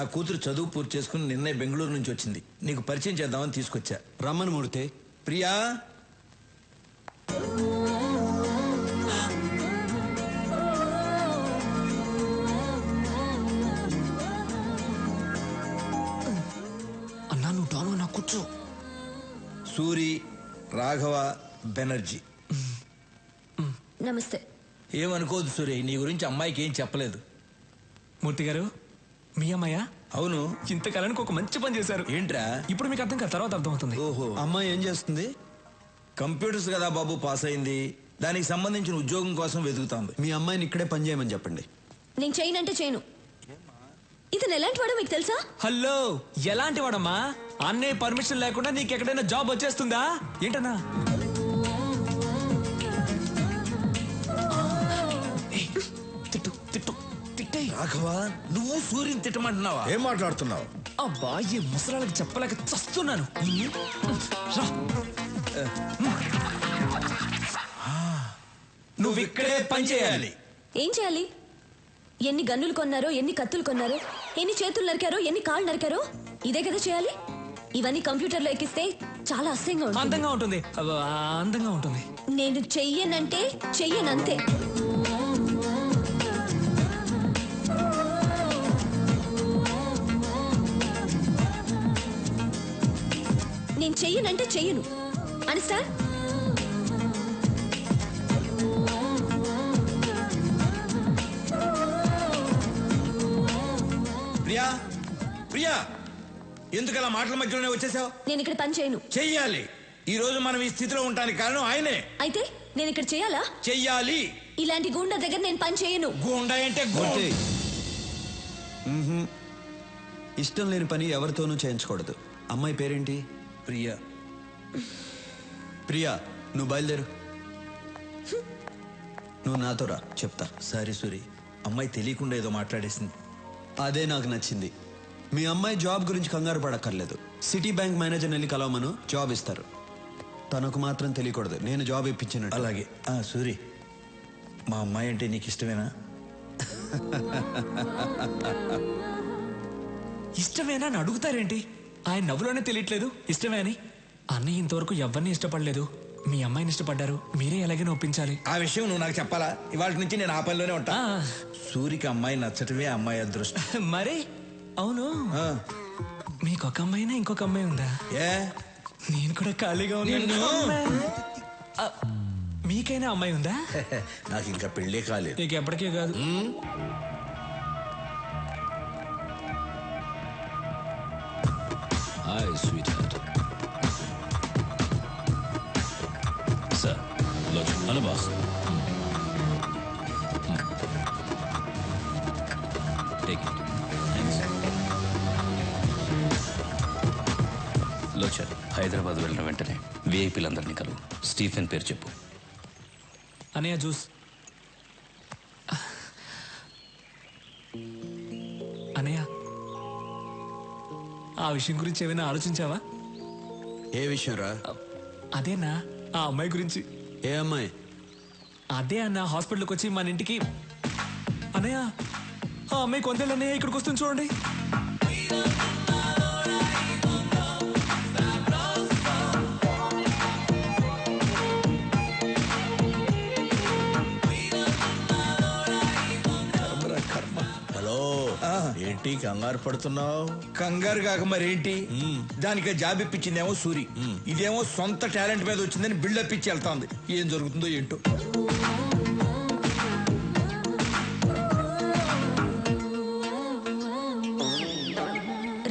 నా కూతురు చదువు పూర్తి చేసుకుని నిన్నే బెంగళూరు నుంచి వచ్చింది. నీకు పరిచయం చేద్దామని తీసుకొచ్చా. రమ్మని మూర్తి. ప్రియా, అన్నా నువ్వు డాను నా కూర్చో. సూరి, రాఘవ బెనర్జీ. నమస్తే. ఏమనుకోదు సూరి, నీ గురించి అమ్మాయికి ఏం చెప్పలేదు. మూర్తి గారు, మీ అమ్మాయ? అవును. ఇంతకాలానికి ఒక మంచి పని చేశారు. ఏంట్రా? ఇప్పుడు మీకు అర్థం కాదు, తర్వాత అర్థమవుతుంది. ఓహో, అమ్మాయి ఏం చేస్తుంది? కంప్యూటర్స్ కదా బాబు, పాస్ అయింది. దానికి సంబంధించిన ఉద్యోగం కోసం వెతుకుతాంది. మీ అమ్మాయిని ఇక్కడే పని చేయమని చెప్పండి. నేను చేయనంటే చేయను. ఇతను ఎలాంటి వాడో మీకు తెలుసా? హలో, ఎలాంటి వాడమ్మా? అన్నే పర్మిషన్ లేకుండా నీకు ఎక్కడైనా జాబ్ వచ్చేస్తుందా ఏంటన్నా? తిట్టు తిట్టు తిట్టే. రాఘవ, నువ్వు సూర్యుని తిట్టమంటున్నావా? ఏం మాట్లాడుతున్నావు? అబ్బా, ఈ ముసలాళ్ళకి చెప్పలేక చస్తున్నాను. రా. నువ్వు ఇక్కడే పని చేయాలి. ఏం చేయాలి? ఎన్ని గన్నులు కొన్నారో, ఎన్ని కత్తులు కొన్నారో, ఎన్ని చేతులు నరికారో, ఎన్ని కాళ్ళు నరికారో, ఇదే కదా చేయాలి. ఇవన్నీ కంప్యూటర్లో ఎక్కిస్తే చాలా అసహ్యంగా ఉంటుంది. అందంగా ఉంటుంది. అందంగా ఉంటుంది. నేను చెయ్యనంటే చెయ్యనంతే. నేను చెయ్యనంటే చెయ్యను. అండర్స్టాండ్? ప్రియా, ప్రియా, ఎందుకలా మాటల మధ్యలోనే వచ్చేసావు? నేను ఇక్కడ పని చేయను. చెయ్యాలి. ఈ రోజు మనం ఈ స్థితిలో ఉండడానికి కారణం ఆయనే. అయితే నేను ఇక్కడ చేయాలా? చెయ్యాలి. ఇలాంటి గూండా దగ్గర నేను పని చేయను. గూండా అంటే మూర్తి, ఇష్టం లేని పని ఎవరితోనూ చేయించకూడదు. అమ్మాయి పేరేంటి? ప్రియా. ప్రియా, నువ్వు బయలుదేరు. నువ్వు నాతో రా, చెప్తా. సారీ సూరి, అమ్మాయి తెలియకుండా ఏదో మాట్లాడేసింది. అదే నాకు నచ్చింది. మీ అమ్మాయి జాబ్ గురించి కంగారు పడక్కర్లేదు. సిటీ బ్యాంక్ మేనేజర్ని వెళ్ళి కలవమను, జాబ్ ఇస్తారు. తనకు మాత్రం తెలియకూడదు నేను జాబ్ ఇప్పించినట్టు. అలాగే. సూరి, మా అమ్మాయి అంటే నీకు ఇష్టమేనా? ఇష్టమేనా అని అడుగుతారేంటి? ఆయన నవ్వులోనే తెలియట్లేదు ఇష్టమే అని. అన్నయ్య ఇంతవరకు ఎవరిని ఇష్టపడలేదు. మీ అమ్మాయిని ఇష్టపడ్డారు, మీరే ఎలాగైనా ఒప్పించాలి. ఆ విషయం నువ్వు నాకు చెప్పాలా? ఇవాళ నుంచి నేను ఆ పనిలోనే ఉంటా. సూరికి అమ్మాయి నచ్చటమే అమ్మాయి అదృష్టం. మరి అవును, మీకు ఒక అమ్మాయినా ఇంకొక అమ్మాయి ఉందా? ఏ, నేను కూడా ఖాళీగా ఉన్నాను. మీకైనా అమ్మాయి ఉందా? నాకు ఇంకా పెళ్ళే కాలేదు. నీకు ఎప్పటికీ కాదు. Hi, sweetheart. Sir, look, hello, boss. Take it. Thanks. లోచర్, Hyderabad వెళ్ళిన వెంటనే విఐపీలందరినీ కలువు. స్టీఫెన్ పేరు చెప్పు. అనయ్య జ్యూస్. అనయ్య, ఆ విషయం గురించి ఏమైనా ఆలోచించావా? ఏ విషయం రా? అదేనా, ఆ అమ్మాయి గురించి. ఏ అమ్మాయి? అదే అన్న, హాస్పిటల్కి వచ్చి మన ఇంటికి. అన్నయ్య, ఆ అమ్మాయి కొందేళ్ళు అన్నయ్య ఇక్కడికి వస్తుంది చూడండి. ఏంటి కంగారు పడుతున్నావు? కంగారు కాక మరేంటి? దానికి జాబ్ ఇప్పించిందేమో సూరి, ఇదేమో సొంత టాలెంట్ మీద వచ్చిందని బిల్డప్ ఇచ్చి వెళ్తాంది. ఏం జరుగుతుందో ఏంటో.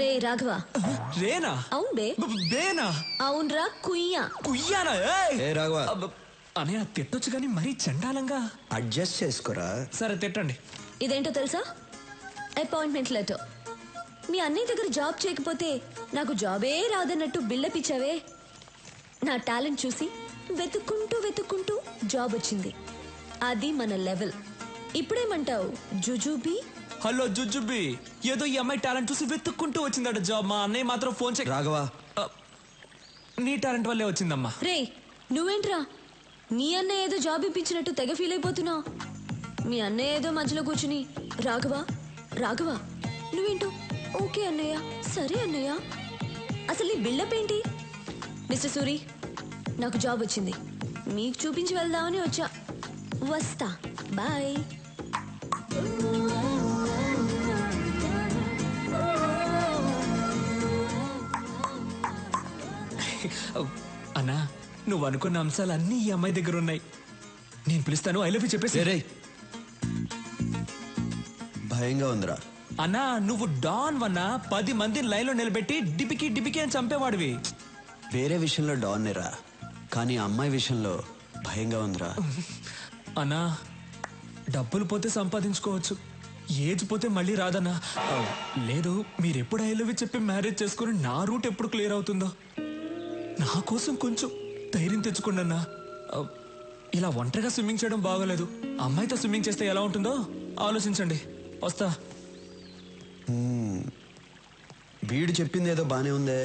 రే రాఘవ. రేనా? అవును బే. బేనా? అవునరా, కుయ్యా. కుయ్యానా? ఏ రాఘవ, అనయ్య తిట్టొచ్చు కానీ మరీ చండాలంగా. అడ్జస్ట్ చేసుకోరా. సరే తిట్టండి. ఇదేంటో తెలుసా? Appointment letter. మీ అన్నయ్య దగ్గర జాబ్ చేయకపోతే నాకు జాబే రాదన్నట్టు బిల్డప్ ఇచ్చావే. నా టాలెంట్ చూసి వెతుక్కుంటూ వెతుక్కుంటూ జాబ్ వచ్చింది. అది మన లెవెల్. ఇప్పుడేమంటావు జుజుబీ? హలో జుజుబీ, ఏదో ఈ అమ్మాయి టాలెంట్ చూసి వెతుక్కుంటూ వచ్చిందట జాబ్. మా అన్నయ్య మాత్రం ఫోన్ చేయి. రాఘవ, నీ టాలెంట్ వల్లే వచ్చిందమ్మా. రే నువ్వేంట్రా, నీ అన్నయ్య ఏదో జాబ్ ఇప్పించినట్టు తెగ ఫీల్ అయిపోతున్నావు. మీ అన్నయ్య ఏదో మధ్యలో కూర్చుని రాఘవ రాఘవ నువ్వేంటో ఓకే అన్నయ్య, సరే అన్నయ్య. అసలు ఈ బిల్డప్ ఏంటి? మిస్టర్ సూరి, నాకు జాబ్ వచ్చింది. మీకు చూపించి వెళ్దామని వచ్చా. వస్తా, బాయ్. అన్నా, నువ్వు అనుకున్న అంశాలు అన్నీ ఈ అమ్మాయి దగ్గర ఉన్నాయి. నేను పిలుస్తాను, ఐ లవ్ యూ చెప్పేసి. రేయ్, భయంగా ఉందిరా. అన్నా, నువ్వు డాన్ వన్నా 10 మందిని లైన్లో నిలబెట్టి డిపికి డిపికి అని చంపేవాడివి. వేరే విషయంలో డాన్నేరా, కానీ ఆ అమ్మాయి విషయంలో భయంగా ఉందిరా. అన్నా, డబ్బులు పోతే సంపాదించుకోవచ్చు, ఏజ్ పోతే మళ్ళీ రాదన్నా. లేదు, మీరెప్పుడు ఐ లవ్ యూ చెప్పి మ్యారేజ్ చేసుకుని నా రూట్ ఎప్పుడు క్లియర్ అవుతుందో. నా కోసం కొంచెం ధైర్యం తెచ్చుకోండి అన్నా. ఇలా ఒంటరిగా స్విమ్మింగ్ చేయడం బాగోలేదు. అమ్మాయితో స్విమ్మింగ్ చేస్తే ఎలా ఉంటుందో ఆలోచించండి. వస్తా. వీడు చెప్పింది ఏదో బానే ఉందే.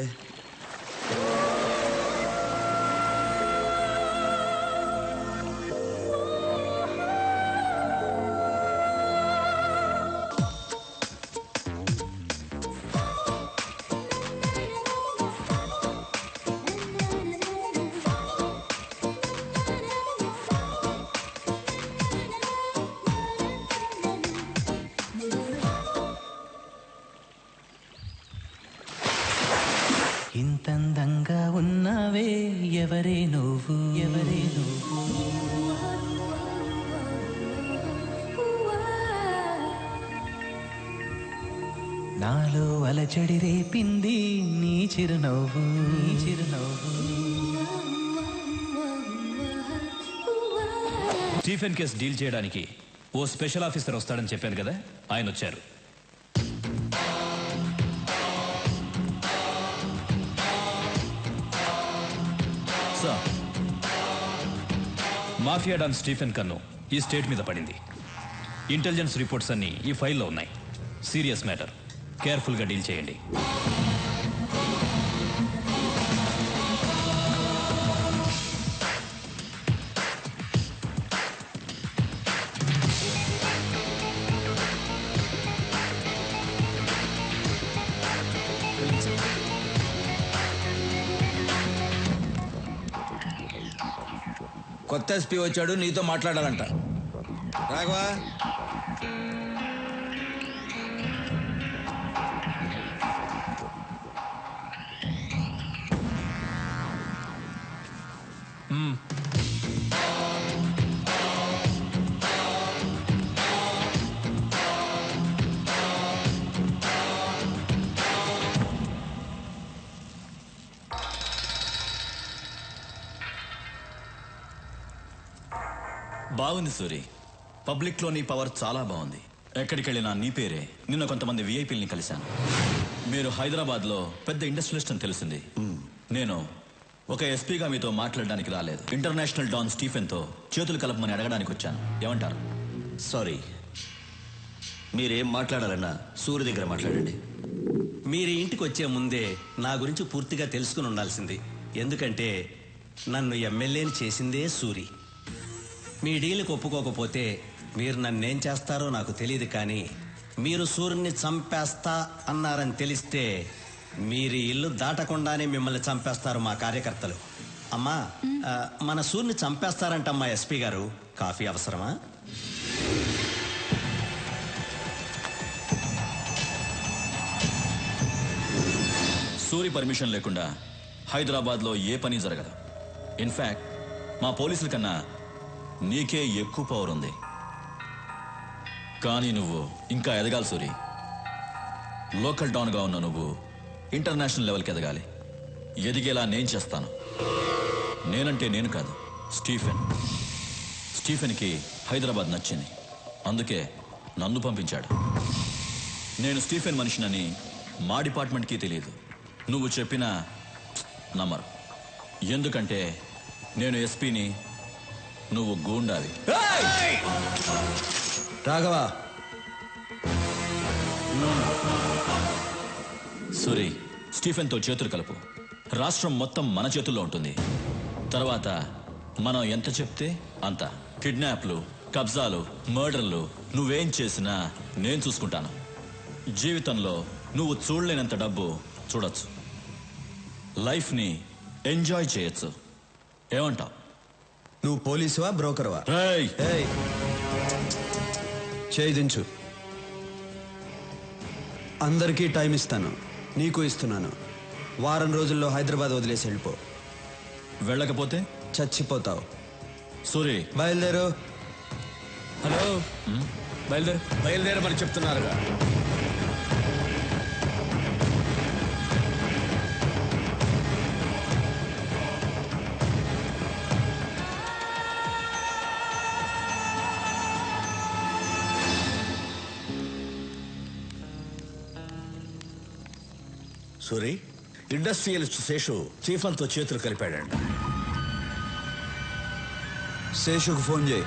ఇంతందంగా ఉన్నావే, ఎవరే నువ్వు, ఎవరే నువ్వు. నాలో అలచడి రేపింది నీ చిరునవ్వు, నీ చిరునవ్వు. స్టీఫెన్ కేసు డీల్ చేయడానికి ఓ స్పెషల్ ఆఫీసర్ వస్తాడని చెప్పాను కదా, ఆయన వచ్చారు. సార్, మాఫియా డాన్ స్టీఫెన్ కన్ను ఈ స్టేట్ మీద పడింది. ఇంటెలిజెన్స్ రిపోర్ట్స్ అన్ని ఈ ఫైల్లో ఉన్నాయి. సీరియస్ మ్యాటర్, కేర్ఫుల్గా డీల్ చేయండి. కొత్త ఎస్పీ వచ్చాడు, నీతో మాట్లాడాలంట. రాఘవా, బాగుంది సూరి. పబ్లిక్ లో నీ పవర్ చాలా బాగుంది. ఎక్కడికి వెళ్ళినా నీ పేరే. నిన్న కొంతమంది విఐపీలని కలిశాను. మీరు హైదరాబాద్ లో పెద్ద ఇండస్ట్రియలిస్ట్ అని తెలిసింది. నేను ఒక ఎస్పీగా మీతో మాట్లాడడానికి రాలేదు. ఇంటర్నేషనల్ డాన్ స్టీఫెన్ తో చేతులు కలపమని అడగడానికి వచ్చాను. ఏమంటారు? సారీ, మీరేం మాట్లాడాలన్నా సూర్య దగ్గర మాట్లాడండి. మీరు ఇంటికి వచ్చే ముందే నా గురించి పూర్తిగా తెలుసుకుని ఉండాల్సింది. ఎందుకంటే నన్ను ఎమ్మెల్యేని చేసిందే సూరి. మీ డీల్కి ఒప్పుకోకపోతే మీరు నన్నేం చేస్తారో నాకు తెలియదు, కానీ మీరు సూర్యుని చంపేస్తా అన్నారని తెలిస్తే మీరు ఇల్లు దాటకుండానే మిమ్మల్ని చంపేస్తారు మా కార్యకర్తలు. అమ్మా, మన సూర్యుని చంపేస్తారంటమ్మా ఎస్పీ గారు. కాఫీ అవసరమా? సూరి పర్మిషన్ లేకుండా హైదరాబాద్ లో ఏ పని జరగదు. ఇన్ఫాక్ట్ మా పోలీసుల కన్నా నీకే ఎక్కువ పవర్ ఉంది. కానీ నువ్వు ఇంకా ఎదగాలి సూరి. లోకల్ డాన్గా ఉన్న నువ్వు ఇంటర్నేషనల్ లెవెల్కి ఎదగాలి. ఎదిగేలా నేను చేస్తాను. నేనంటే నేను కాదు, స్టీఫెన్. స్టీఫెన్కి హైదరాబాద్ నచ్చింది, అందుకే నన్ను పంపించాడు. నేను స్టీఫెన్ మనిషినని మా డిపార్ట్మెంట్కి తెలియదు. నువ్వు చెప్పినా నమ్మరు. ఎందుకంటే నేను ఎస్పీని, నువ్వు గూండావి. రాఘవా, సూరి, స్టీఫెన్తో చేతులు కలుపు. రాష్ట్రం మొత్తం మన చేతుల్లో ఉంటుంది. తర్వాత మనం ఎంత చెప్తే అంత. కిడ్నాప్లు, కబ్జాలు, మర్డర్లు నువ్వేం చేసినా నేను చూసుకుంటాను. జీవితంలో నువ్వు చూడలేనంత డబ్బు చూడొచ్చు, లైఫ్ని ఎంజాయ్ చేయొచ్చు. ఏమంటావ్? నువ్వు పోలీసువా బ్రోకర్వా? రేయ్, ఏయ్, చేయి దించు. అందరికీ టైం ఇస్తాను, నీకు ఇస్తున్నాను. వారం రోజుల్లో హైదరాబాద్ వదిలేసి వెళ్ళిపో. వెళ్ళకపోతే చచ్చిపోతావు. సూరి, బయలుదేరు. హలో బయలుదేరు. బయలుదేరమని చెప్తున్నారుగా. సూరి, ఇండస్ట్రియలిస్ట్ శేషు చీఫ్ అంతో చేతులు కలిపాడంట. శేషుకు ఫోన్ చేయి.